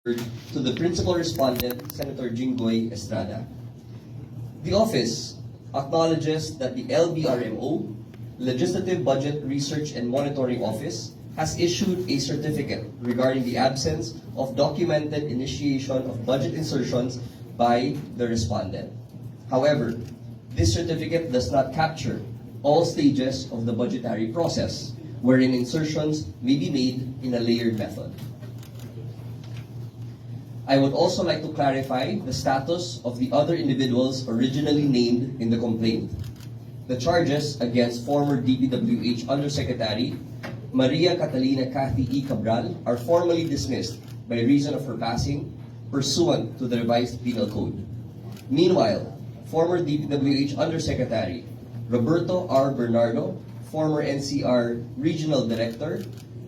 to the principal respondent, Senator Jinggoy Estrada. The office acknowledges that the LBRMO, Legislative Budget Research and Monitoring Office, has issued a certificate regarding the absence of documented initiation of budget insertions by the respondent. However, this certificate does not capture all stages of the budgetary process, wherein insertions may be made in a layered method. I would also like to clarify the status of the other individuals originally named in the complaint. The charges against former DPWH Undersecretary Maria Catalina Cathy E. Cabral are formally dismissed by reason of her passing pursuant to the revised penal code. Meanwhile, former DPWH Undersecretary Roberto R. Bernardo, former NCR Regional Director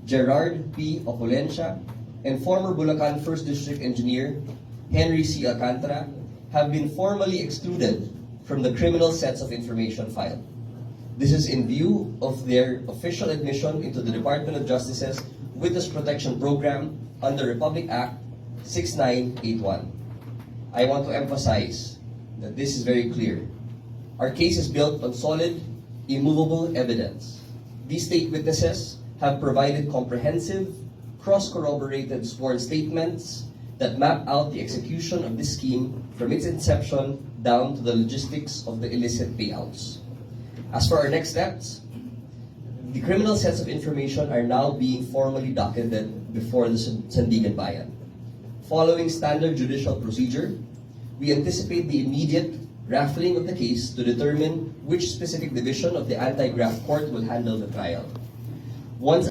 Gerard P. Opulencia, and former Bulacan 1st District Engineer Henry C. Alcantara have been formally excluded from the criminal sets of information filed. This is in view of their official admission into the Department of Justice's Witness Protection Program under Republic Act 6981. I want to emphasize that this is very clear. Our case is built on solid, immovable evidence. These state witnesses have provided comprehensive, cross-corroborated sworn statements that map out the execution of this scheme from its inception down to the logistics of the illicit payouts. As for our next steps, the criminal sets of information are now being formally docketed before the Sandigan Bayan. Following standard judicial procedure, we anticipate the immediate raffling of the case to determine which specific division of the anti-graft court will handle the trial. Once